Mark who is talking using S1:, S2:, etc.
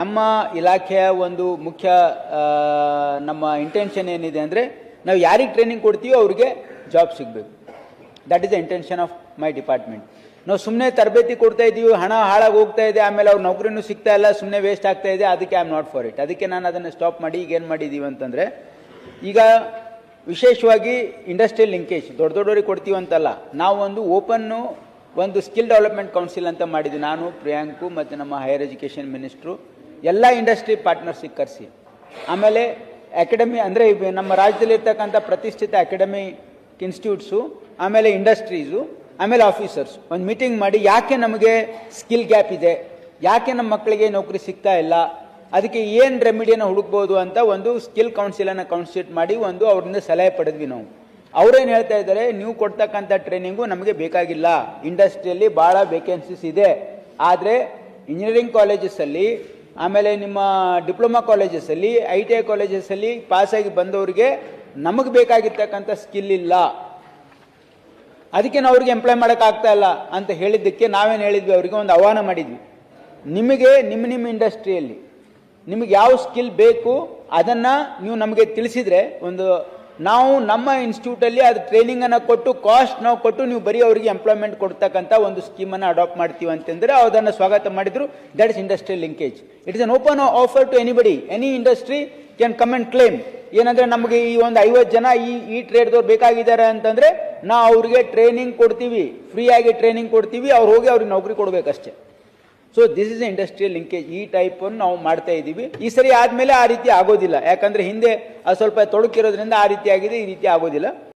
S1: ನಮ್ಮ ಇಲಾಖೆಯ ಒಂದು ಮುಖ್ಯ ನಮ್ಮ ಇಂಟೆನ್ಷನ್ ಏನಿದೆ ಅಂದರೆ ನಾವು ಯಾರಿಗೆ ಟ್ರೈನಿಂಗ್ ಕೊಡ್ತೀವೋ ಅವರಿಗೆ ಜಾಬ್ ಸಿಗಬೇಕು. That is the intention of my department. ನಾವು ಸುಮ್ಮನೆ ತರಬೇತಿ ಕೊಡ್ತಾ ಇದ್ದೀವಿ, ಹಣ ಹಾಳಾಗಿ ಹೋಗ್ತಾ ಇದೆ, ಆಮೇಲೆ ಅವ್ರ ನೌಕರಿನೂ ಸಿಗ್ತಾ ಇಲ್ಲ, ಸುಮ್ಮನೆ ವೇಸ್ಟ್ ಆಗ್ತಾ ಇದೆ, ಅದಕ್ಕೆ I am not for it. ಅದಕ್ಕೆ ನಾನು ಅದನ್ನು ಸ್ಟಾಪ್ ಮಾಡಿ ಈಗ ಏನು ಮಾಡಿದ್ದೀವಿ ಅಂತಂದರೆ, ಈಗ ವಿಶೇಷವಾಗಿ ಇಂಡಸ್ಟ್ರಿಯಲ್ ಲಿಂಕೇಜ್ ದೊಡ್ಡವ್ರಿಗೆ ಕೊಡ್ತೀವಿ ಅಂತಲ್ಲ, ನಾವು ಒಂದು ಸ್ಕಿಲ್ ಡೆವಲಪ್ಮೆಂಟ್ ಕೌನ್ಸಿಲ್ ಅಂತ ಮಾಡಿದ್ವಿ. ನಾನು, ಪ್ರಿಯಾಂಕು ಮತ್ತು ನಮ್ಮ ಹೈಯರ್ ಎಜುಕೇಷನ್ ಮಿನಿಸ್ಟ್ರು ಎಲ್ಲ ಇಂಡಸ್ಟ್ರಿ ಪಾರ್ಟ್ನರ್ಸಿಗೆ ಕರೆಸಿ, ಆಮೇಲೆ ಅಕಾಡೆಮಿ ಅಂದರೆ ನಮ್ಮ ರಾಜ್ಯದಲ್ಲಿರ್ತಕ್ಕಂಥ ಪ್ರತಿಷ್ಠಿತ ಅಕಾಡೆಮಿಕ್ ಇನ್ಸ್ಟಿಟ್ಯೂಟ್ಸು, ಆಮೇಲೆ ಇಂಡಸ್ಟ್ರೀಸು, ಆಮೇಲೆ ಆಫೀಸರ್ಸ್ ಒಂದು ಮೀಟಿಂಗ್ ಮಾಡಿ ಯಾಕೆ ನಮಗೆ ಸ್ಕಿಲ್ ಗ್ಯಾಪ್ ಇದೆ, ಯಾಕೆ ನಮ್ಮ ಮಕ್ಕಳಿಗೆ ನೌಕರಿ ಸಿಗ್ತಾ ಇಲ್ಲ, ಅದಕ್ಕೆ ಏನು ರೆಮಿಡಿಯನ್ನು ಹುಡುಕ್ಬೋದು ಅಂತ ಒಂದು ಸ್ಕಿಲ್ ಕೌನ್ಸಿಲನ್ನು ಕಾನ್ಸ್ಟಿಟ್ಯೂಟ್ ಮಾಡಿ ಅವರಿಂದ ಸಲಹೆ ಪಡೆದ್ವಿ ನಾವು. ಅವರೇನು ಹೇಳ್ತಾ ಇದ್ದಾರೆ, ನೀವು ಕೊಡ್ತಕ್ಕಂಥ ಟ್ರೈನಿಂಗು ನಮಗೆ ಬೇಕಾಗಿಲ್ಲ, ಇಂಡಸ್ಟ್ರಿಯಲ್ಲಿ ಭಾಳ ವೇಕೆನ್ಸೀಸ್ ಇದೆ, ಆದರೆ ಇಂಜಿನಿಯರಿಂಗ್ ಕಾಲೇಜಸ್ಸಲ್ಲಿ, ಆಮೇಲೆ ನಿಮ್ಮ ಡಿಪ್ಲೊಮಾ ಕಾಲೇಜಸ್ಸಲ್ಲಿ, ITI ಕಾಲೇಜಸ್ಸಲ್ಲಿ ಪಾಸಾಗಿ ಬಂದವರಿಗೆ ನಮಗೆ ಬೇಕಾಗಿರ್ತಕ್ಕಂಥ ಸ್ಕಿಲ್ ಇಲ್ಲ, ಅದಕ್ಕೆ ನಾವು ಅವ್ರಿಗೆ ಎಂಪ್ಲಾಯ್ ಮಾಡೋಕ್ಕಾಗ್ತಾ ಇಲ್ಲ ಅಂತ ಹೇಳಿದ್ದಕ್ಕೆ ನಾವೇನು ಹೇಳಿದ್ವಿ, ಅವರಿಗೆ ಒಂದು ಆಹ್ವಾನ ಮಾಡಿದ್ವಿ. ನಿಮಗೆ ನಿಮ್ಮ ಇಂಡಸ್ಟ್ರಿಯಲ್ಲಿ ನಿಮಗೆ ಯಾವ ಸ್ಕಿಲ್ ಬೇಕು ಅದನ್ನು ನೀವು ನಮಗೆ ತಿಳಿಸಿದರೆ ನಾವು ನಮ್ಮ ಇನ್ಸ್ಟಿಟ್ಯೂಟಲ್ಲಿ ಅದು ಟ್ರೈನಿಂಗನ್ನು ಕೊಟ್ಟು ಕಾಸ್ಟ್ ನಾವು ಕೊಟ್ಟು ನೀವು ಬರೀ ಅವರಿಗೆ ಎಂಪ್ಲಾಯ್ಮೆಂಟ್ ಕೊಡ್ತಕ್ಕಂಥ ಒಂದು ಸ್ಕೀಮನ್ನು ಅಡಾಪ್ಟ್ ಮಾಡ್ತೀವಿ ಅಂತಂದರೆ ಅದನ್ನು ಸ್ವಾಗತ ಮಾಡಿದ್ರು. That is industrial linkage. It is an open offer to anybody, any industry can come and claim. ಏನಂದರೆ ನಮಗೆ ಈ ಒಂದು 50 ಜನ ಈ ಟ್ರೇಡ್ದವ್ರು ಬೇಕಾಗಿದ್ದಾರೆ ಅಂತಂದರೆ ನಾವು ಅವ್ರಿಗೆ ಟ್ರೈನಿಂಗ್ ಕೊಡ್ತೀವಿ, ಫ್ರೀಯಾಗಿ ಟ್ರೈನಿಂಗ್ ಕೊಡ್ತೀವಿ, ಅವ್ರಿಗೆ ನೌಕರಿ ಕೊಡಬೇಕಷ್ಟೇ. So this is industrial linkage. ಈ ಟೈಪನ್ನು ನಾವು ಮಾಡ್ತಾ ಇದ್ದೀವಿ. ಈ ಸರಿ ಆದಮೇಲೆ ಆ ರೀತಿ ಆಗೋದಿಲ್ಲ, ಯಾಕಂದರೆ ಹಿಂದೆ ಅದು ಸ್ವಲ್ಪ ತೊಡಕಿರೋದ್ರಿಂದ ಆ ರೀತಿ ಆಗಿದೆ, ಈ ರೀತಿ ಆಗೋದಿಲ್ಲ.